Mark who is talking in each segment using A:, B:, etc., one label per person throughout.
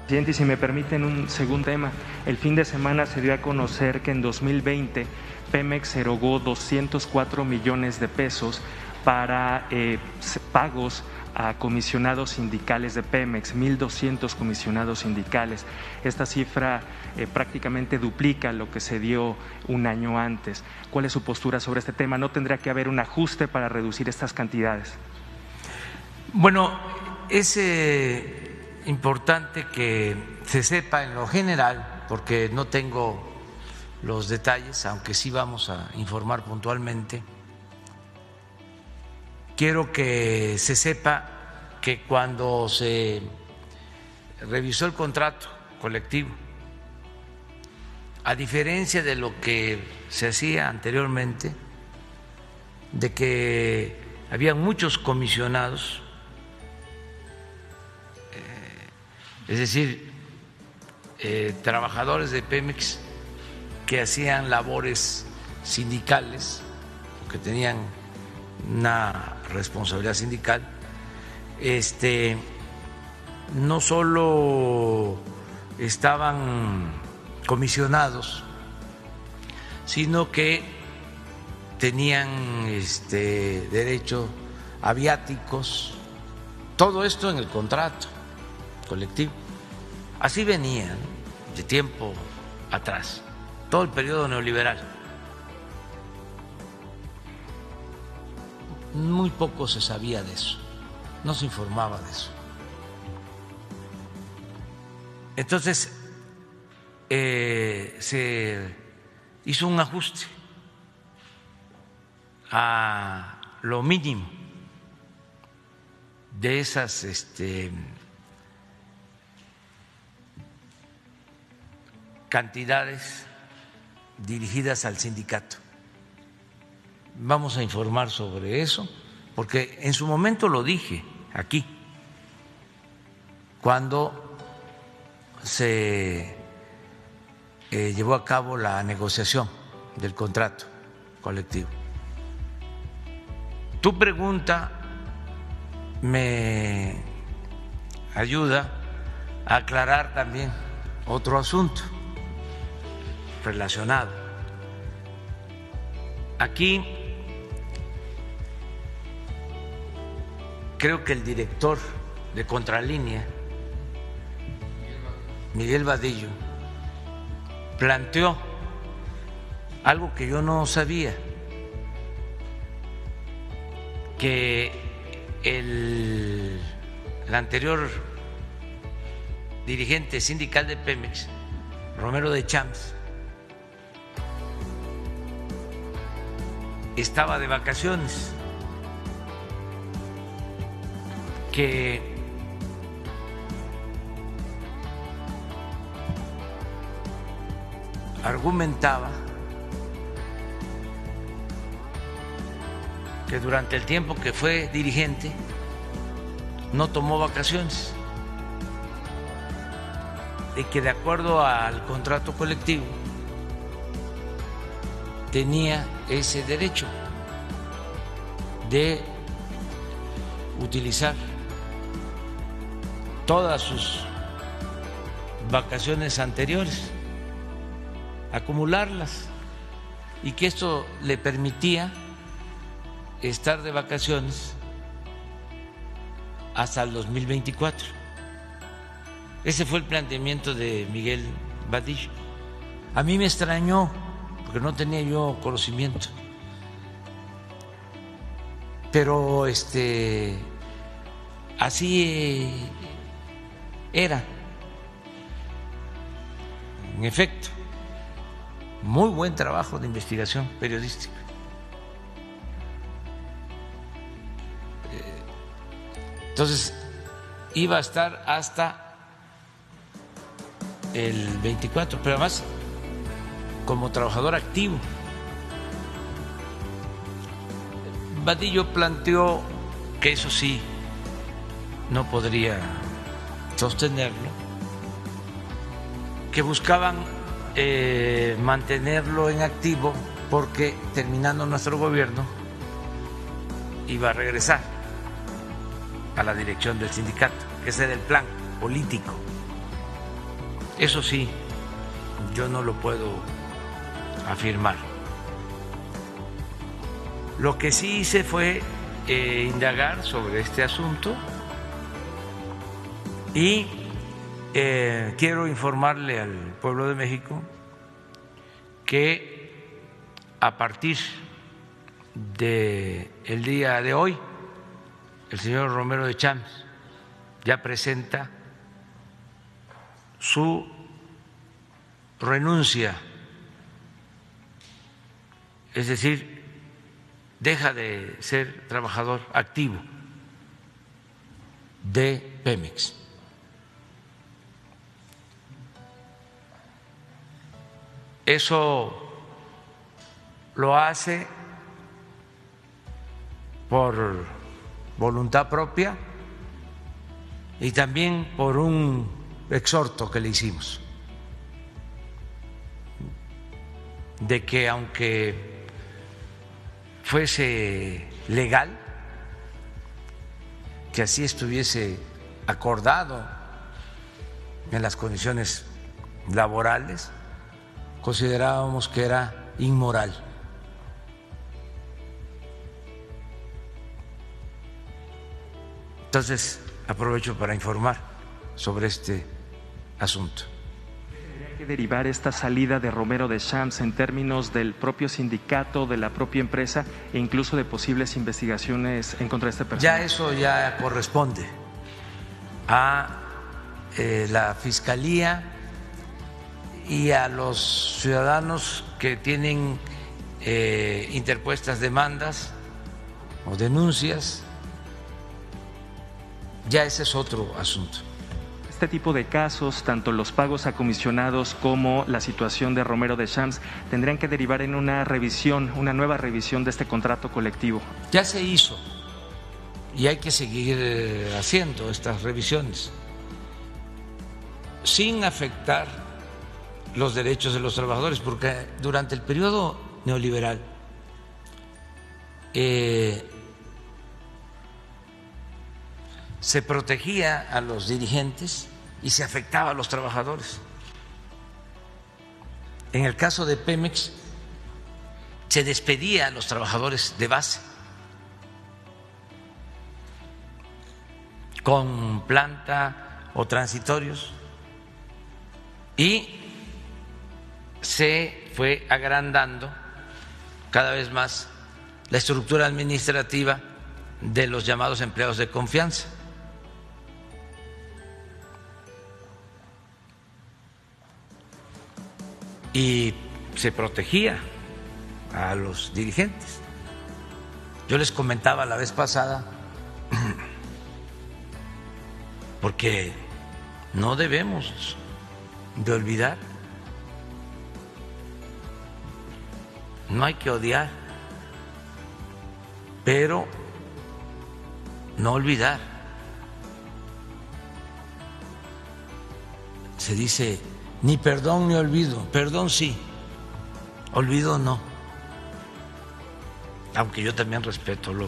A: Presidente, y si me permiten un segundo tema, el fin de semana se dio a conocer que en 2020 Pemex erogó 204 millones de pesos para pagos a comisionados sindicales de Pemex, 1,200 comisionados sindicales. Esta cifra prácticamente duplica lo que se dio un año antes. ¿Cuál es su postura sobre este tema? ¿No tendrá que haber un ajuste para reducir estas cantidades?
B: Bueno, es importante que se sepa en lo general, porque no tengo los detalles, aunque sí vamos a informar puntualmente. Quiero que se sepa que cuando se revisó el contrato colectivo, a diferencia de lo que se hacía anteriormente, de que había muchos comisionados, es decir, trabajadores de Pemex que hacían labores sindicales, que tenían una responsabilidad sindical, no solo estaban comisionados, sino que tenían derecho a viáticos, todo esto en el contrato colectivo. Así venía, ¿no?, de tiempo atrás, todo el periodo neoliberal. Muy poco se sabía de eso, no se informaba de eso. Entonces, se hizo un ajuste a lo mínimo de esas cantidades dirigidas al sindicato. Vamos a informar sobre eso, porque en su momento lo dije aquí, cuando se llevó a cabo la negociación del contrato colectivo. Tu pregunta me ayuda a aclarar también otro asunto relacionado. Aquí creo que el director de Contralínea, Miguel Vadillo, planteó algo que yo no sabía, que el anterior dirigente sindical de Pemex, Romero de Champs, estaba de vacaciones, que argumentaba que durante el tiempo que fue dirigente no tomó vacaciones y que de acuerdo al contrato colectivo tenía ese derecho de utilizar todas sus vacaciones anteriores, acumularlas, y que esto le permitía estar de vacaciones hasta el 2024. Ese fue el planteamiento de Miguel Vadillo. A mí me extrañó porque no tenía yo conocimiento, pero así era. En efecto, muy buen trabajo de investigación periodística. Entonces, iba a estar hasta el 24, pero además como trabajador activo. Vadillo planteó que eso sí no podría sostenerlo, que buscaban mantenerlo en activo porque terminando nuestro gobierno iba a regresar a la dirección del sindicato. Ese era el plan político. Eso sí, yo no lo puedo afirmar. Lo que sí hice fue indagar sobre este asunto y quiero informarle al pueblo de México que a partir del día de hoy el señor Romero de Champs ya presenta su renuncia, es decir, deja de ser trabajador activo de Pemex. Eso lo hace por voluntad propia y también por un exhorto que le hicimos de que aunque fuese legal, que así estuviese acordado en las condiciones laborales, considerábamos que era inmoral. Entonces, aprovecho para informar sobre este asunto.
A: ¿Tendría que derivar esta salida de Romero de Champs en términos del propio sindicato, de la propia empresa e incluso de posibles investigaciones en contra de esta persona?
B: Ya eso ya corresponde a la Fiscalía y a los ciudadanos que tienen interpuestas demandas o denuncias. Ya ese es otro asunto.
A: Este tipo de casos, tanto los pagos a comisionados como la situación de Romero de Champs, tendrían que derivar en una revisión, una nueva revisión de este contrato colectivo.
B: Ya se hizo y hay que seguir haciendo estas revisiones sin afectar los derechos de los trabajadores, porque durante el periodo neoliberal se protegía a los dirigentes y se afectaba a los trabajadores. En el caso de Pemex, se despedía a los trabajadores de base con planta o transitorios y se fue agrandando cada vez más la estructura administrativa de los llamados empleados de confianza. Y se protegía a los dirigentes. Yo les comentaba la vez pasada, porque no debemos de olvidar, no hay que odiar, pero no olvidar. Se dice ni perdón ni olvido. Perdón sí, olvido no. Aunque yo también respeto lo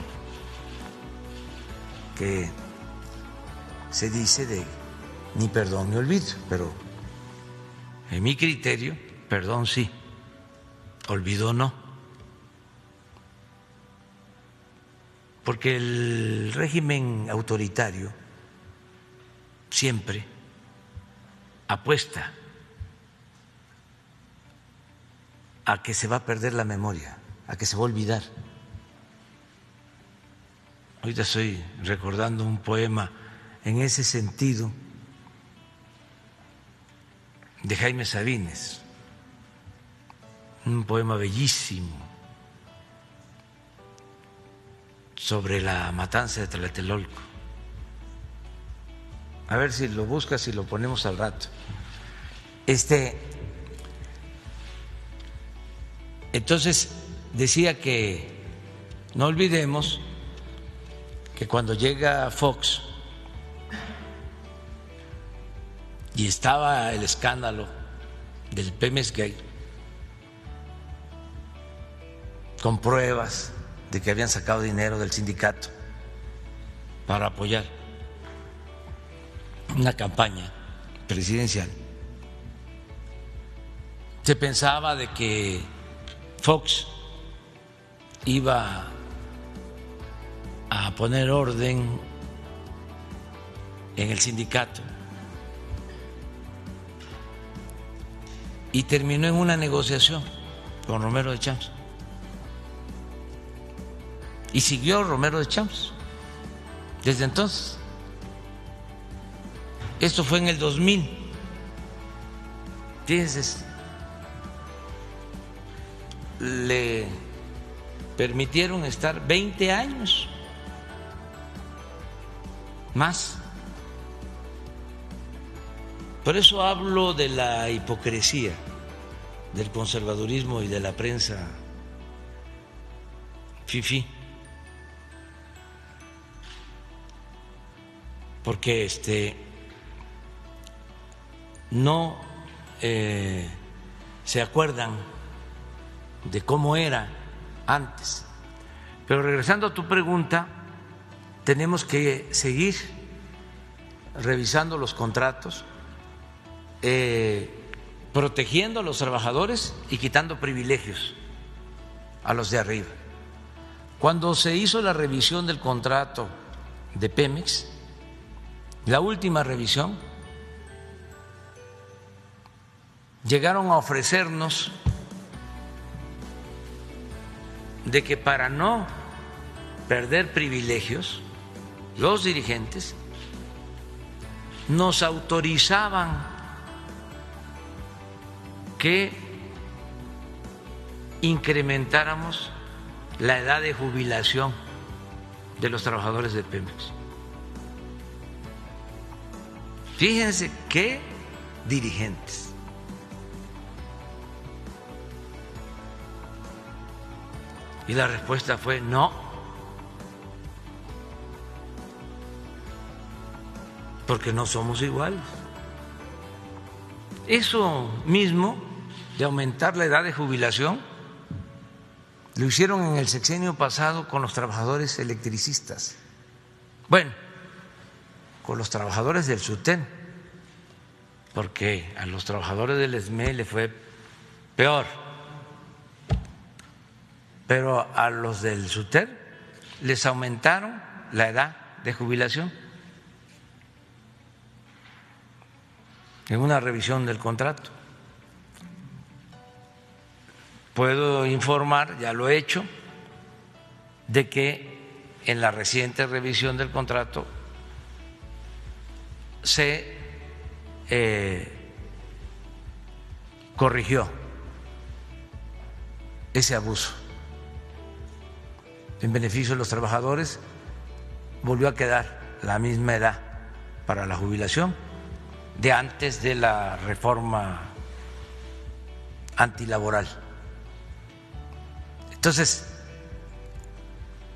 B: que se dice de ni perdón ni olvido, pero en mi criterio, perdón sí, olvido no. Porque el régimen autoritario siempre apuesta a que se va a perder la memoria, a que se va a olvidar. Ahorita estoy recordando un poema en ese sentido de Jaime Sabines, un poema bellísimo sobre la matanza de Tlatelolco. A ver si lo buscas y lo ponemos al rato. Entonces decía que no olvidemos que cuando llega Fox y estaba el escándalo del Pemex Gate, con pruebas de que habían sacado dinero del sindicato para apoyar una campaña presidencial, Se pensaba de que Fox iba a poner orden en el sindicato y terminó en una negociación con Romero de Champs. Y siguió Romero de Champs desde entonces. Esto fue en el 2000. Fíjense, le permitieron estar 20 años más. Por eso hablo de la hipocresía del conservadurismo y de la prensa fifí, porque no se acuerdan de cómo era antes. Pero regresando a tu pregunta, tenemos que seguir revisando los contratos, protegiendo a los trabajadores y quitando privilegios a los de arriba. Cuando se hizo la revisión del contrato de Pemex, la última revisión, llegaron a ofrecernos de que para no perder privilegios, los dirigentes nos autorizaban que incrementáramos la edad de jubilación de los trabajadores de Pemex. Fíjense qué dirigentes. Y la respuesta fue no, porque no somos iguales. Eso mismo de aumentar la edad de jubilación lo hicieron en el sexenio pasado con los trabajadores electricistas. Bueno, con los trabajadores del SUTEN, porque a los trabajadores del ESME le fue peor. Pero a los del SUTER les aumentaron la edad de jubilación en una revisión del contrato. Puedo informar, ya lo he hecho, de que en la reciente revisión del contrato se corrigió ese abuso. En beneficio de los trabajadores volvió a quedar la misma edad para la jubilación de antes de la reforma antilaboral. Entonces,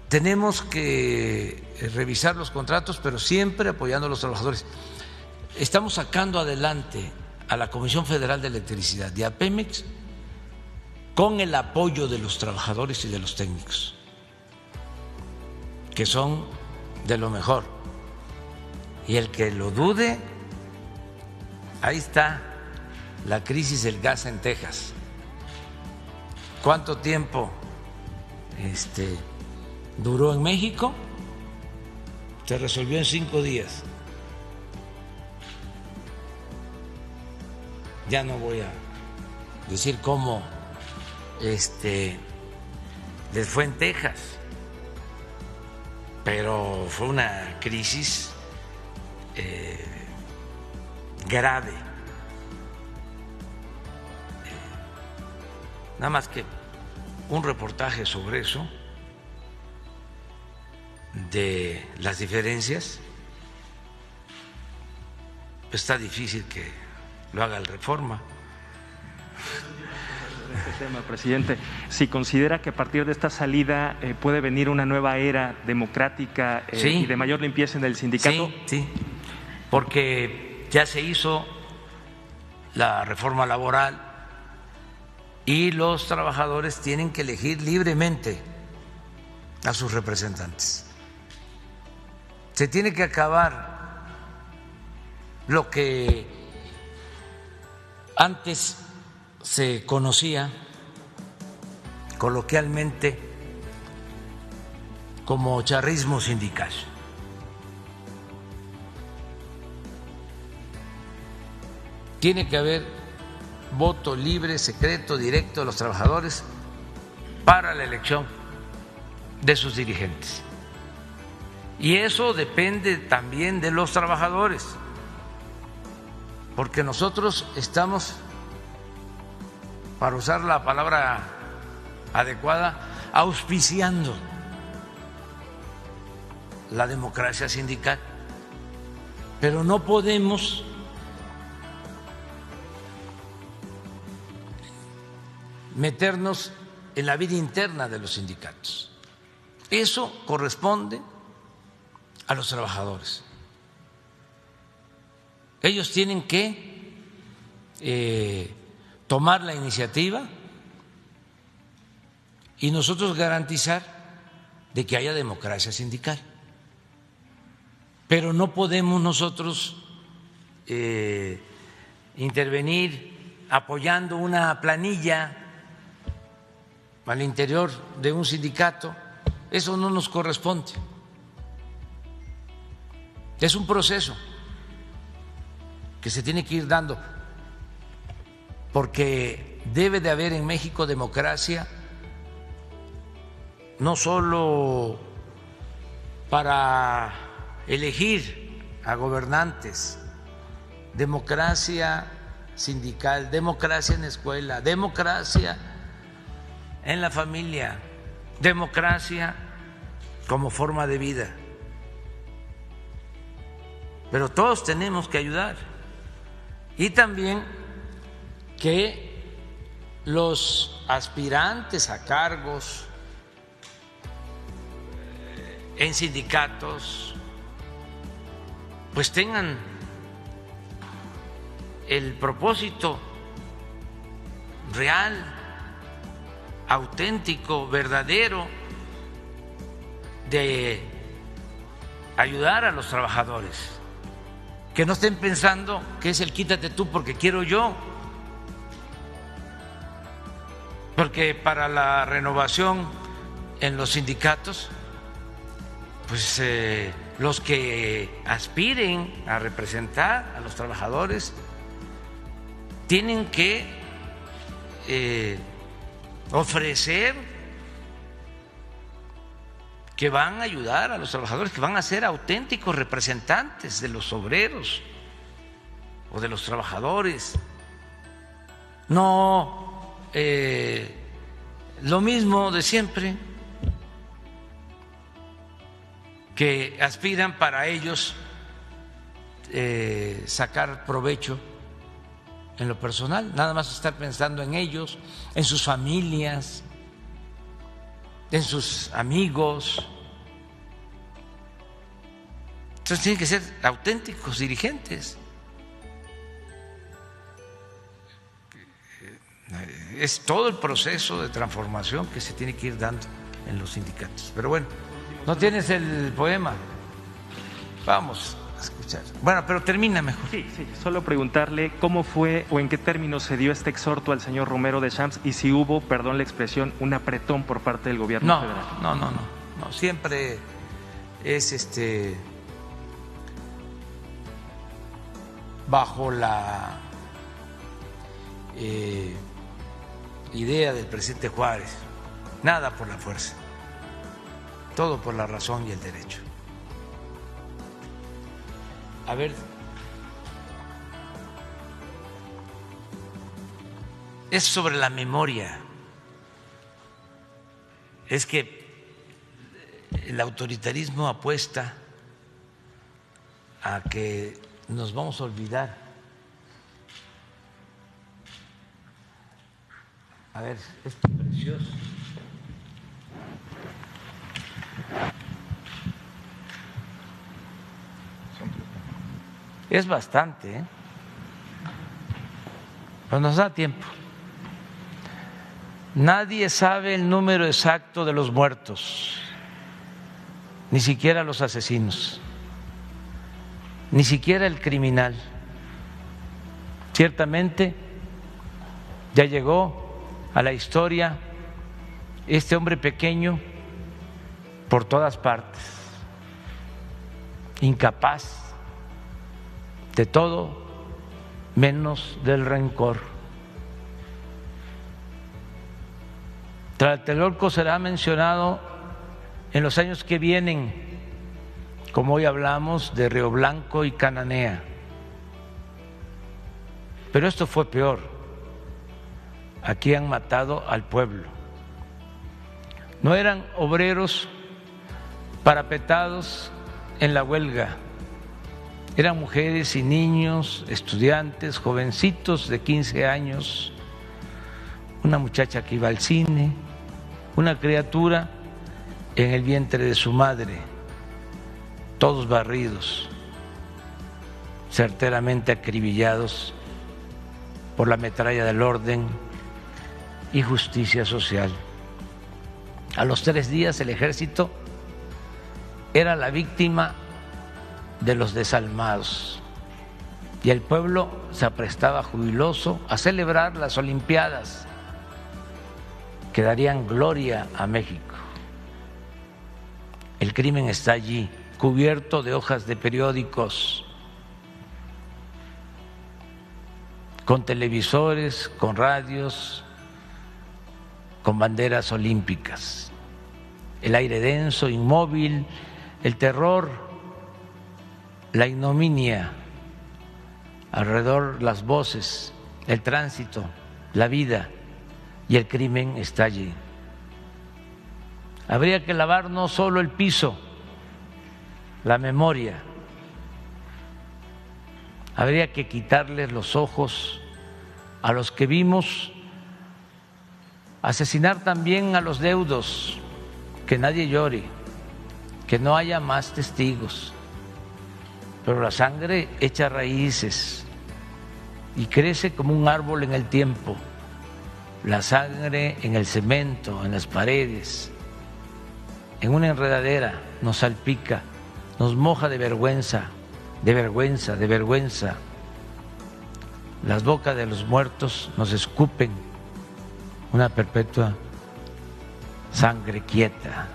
B: tenemos que revisar los contratos, pero siempre apoyando a los trabajadores. Estamos sacando adelante a la Comisión Federal de Electricidad y a Pemex con el apoyo de los trabajadores y de los técnicos, que son de lo mejor. Y el que lo dude, ahí está la crisis del gas en Texas. ¿Cuánto tiempo duró en México? Se resolvió en 5 días. Ya no voy a decir cómo les fue en Texas, pero fue una crisis grave. Nada más que un reportaje sobre eso, de las diferencias. Está difícil que lo haga el Reforma.
A: Este tema, presidente, si considera que a partir de esta salida puede venir una nueva era democrática
B: Sí.
A: y de mayor limpieza en el sindicato.
B: Sí, porque ya se hizo la reforma laboral y los trabajadores tienen que elegir libremente a sus representantes. Se tiene que acabar lo que antes se conocía coloquialmente como charrismo sindical. Tiene que haber voto libre, secreto, directo de los trabajadores para la elección de sus dirigentes. Y eso depende también de los trabajadores, porque nosotros estamos, para usar la palabra adecuada, auspiciando la democracia sindical, pero no podemos meternos en la vida interna de los sindicatos. Eso corresponde a los trabajadores. Ellos tienen que tomar la iniciativa y nosotros garantizar de que haya democracia sindical. Pero no podemos nosotros intervenir apoyando una planilla al interior de un sindicato. Eso no nos corresponde. Es un proceso que se tiene que ir dando, porque debe de haber en México democracia, no solo para elegir a gobernantes, democracia sindical, democracia en la escuela, democracia en la familia, democracia como forma de vida. Pero todos tenemos que ayudar, y también que los aspirantes a cargos en sindicatos pues tengan el propósito real, auténtico, verdadero de ayudar a los trabajadores, que no estén pensando que es el quítate tú porque quiero yo, porque para la renovación en los sindicatos, pues los que aspiren a representar a los trabajadores tienen que ofrecer que van a ayudar a los trabajadores, que van a ser auténticos representantes de los obreros o de los trabajadores. No lo mismo de siempre, que aspiran para ellos sacar provecho en lo personal, nada más estar pensando en ellos, en sus familias, en sus amigos. Entonces tienen que ser auténticos dirigentes. Es todo el proceso de transformación que se tiene que ir dando en los sindicatos. Pero bueno, ¿no tienes el poema? Vamos a escuchar. Bueno, pero termina mejor.
A: Sí, solo preguntarle cómo fue o en qué términos se dio este exhorto al señor Romero de Champs y si hubo, perdón la expresión, un apretón por parte del gobierno federal.
B: No, siempre es bajo la idea del presidente Juárez, nada por la fuerza, todo por la razón y el derecho. A ver, es sobre la memoria. Es que el autoritarismo apuesta a que nos vamos a olvidar. A ver, esto es precioso. Es bastante, ¿eh? Pero nos da tiempo. Nadie sabe el número exacto de los muertos, ni siquiera los asesinos, ni siquiera el criminal. Ciertamente Ya llegó a la historia este hombre pequeño por todas partes, incapaz de todo menos del rencor. Tlatelolco será mencionado en los años que vienen, como hoy hablamos de Río Blanco y Cananea. Pero esto fue peor. Aquí han matado al pueblo. No eran obreros parapetados en la huelga, eran mujeres y niños, estudiantes, jovencitos de 15 años, una muchacha que iba al cine, una criatura en el vientre de su madre, todos barridos, certeramente acribillados por la metralla del orden y justicia social. A los 3 días el ejército era la víctima de los desalmados y el pueblo se aprestaba jubiloso a celebrar las Olimpiadas que darían gloria a México. El crimen está allí, cubierto de hojas de periódicos, con televisores, con radios, con banderas olímpicas. El aire denso, inmóvil, el terror, la ignominia, alrededor las voces, el tránsito, la vida y el crimen está allí. Habría que lavar no solo el piso, la memoria, habría que quitarles los ojos a los que vimos asesinar también a los deudos, que nadie llore, que no haya más testigos. Pero la sangre echa raíces y crece como un árbol en el tiempo. La sangre en el cemento, en las paredes, en una enredadera, nos salpica, nos moja de vergüenza, de vergüenza, de vergüenza. Las bocas de los muertos nos escupen una perpetua sangre quieta.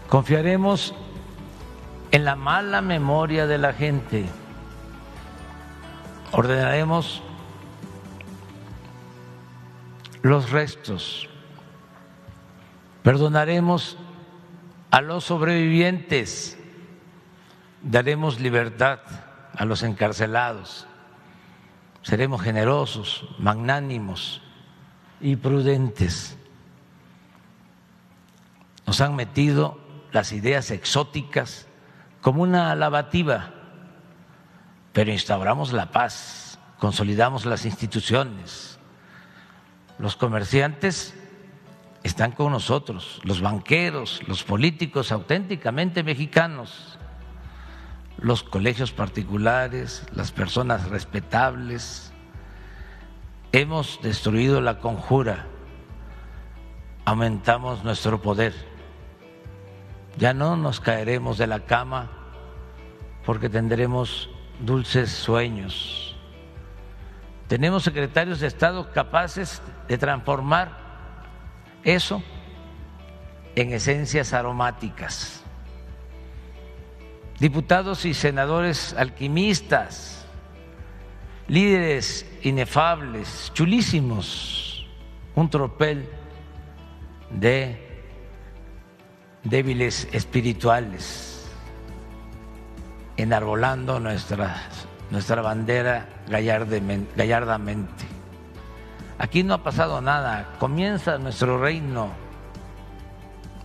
B: Confiaremos en la mala memoria de la gente. Ordenaremos los restos. Perdonaremos a los sobrevivientes. Daremos libertad a los encarcelados. Seremos generosos, magnánimos y prudentes. Nos han metido las ideas exóticas como una lavativa, pero instauramos la paz, consolidamos las instituciones. Los comerciantes están con nosotros, los banqueros, los políticos auténticamente mexicanos, los colegios particulares, las personas respetables. Hemos destruido la conjura, aumentamos nuestro poder. Ya no nos caeremos de la cama porque tendremos dulces sueños. Tenemos secretarios de Estado capaces de transformar eso en esencias aromáticas. Diputados y senadores alquimistas, líderes inefables, chulísimos, un tropel de débiles espirituales, enarbolando nuestra bandera gallardamente. Aquí no ha pasado nada, comienza nuestro reino.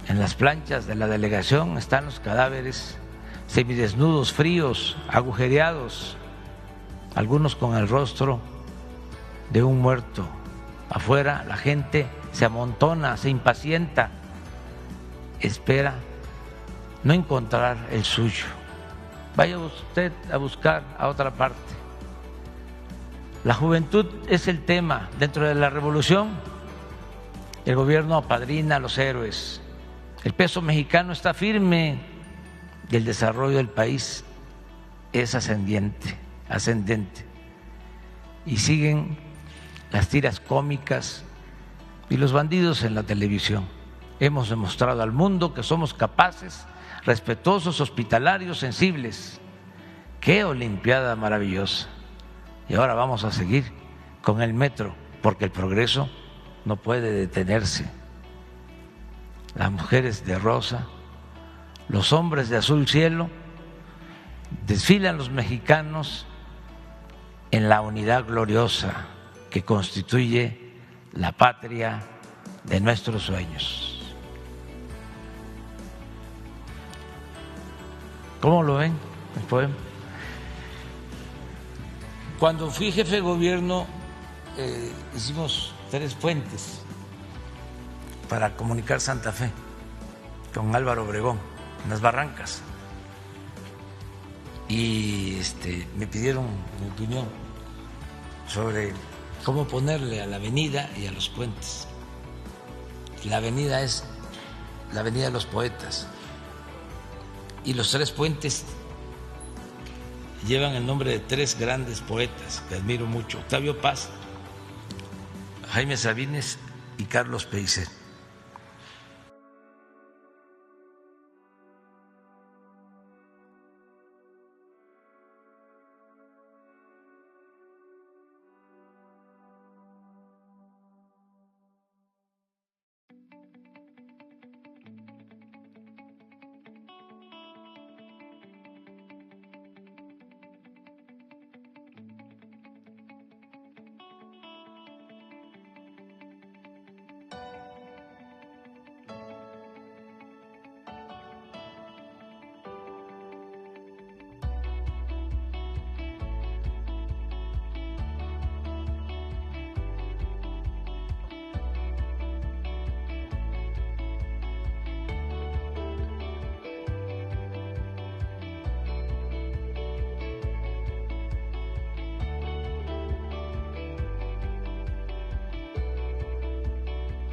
B: En las planchas de la delegación están los cadáveres semidesnudos, fríos, agujereados, algunos con el rostro de un muerto. Afuera la gente se amontona, se impacienta, espera no encontrar el suyo. Vaya usted a buscar a otra parte. La juventud es el tema. Dentro de la revolución, el gobierno apadrina a los héroes. El peso mexicano está firme y el desarrollo del país es ascendente. Y siguen las tiras cómicas y los bandidos en la televisión. Hemos demostrado al mundo que somos capaces, respetuosos, hospitalarios, sensibles. ¡Qué olimpiada maravillosa! Y ahora vamos a seguir con el metro, porque el progreso no puede detenerse. Las mujeres de rosa, los hombres de azul cielo, desfilan los mexicanos en la unidad gloriosa que constituye la patria de nuestros sueños. ¿Cómo lo ven el poema? Cuando fui jefe de gobierno hicimos 3 puentes para comunicar Santa Fe con Álvaro Obregón en las Barrancas y me pidieron mi opinión sobre cómo ponerle a la avenida y a los puentes. La avenida es la Avenida de los Poetas y los 3 puentes llevan el nombre de 3 grandes poetas que admiro mucho: Octavio Paz, Jaime Sabines y Carlos Pellicer.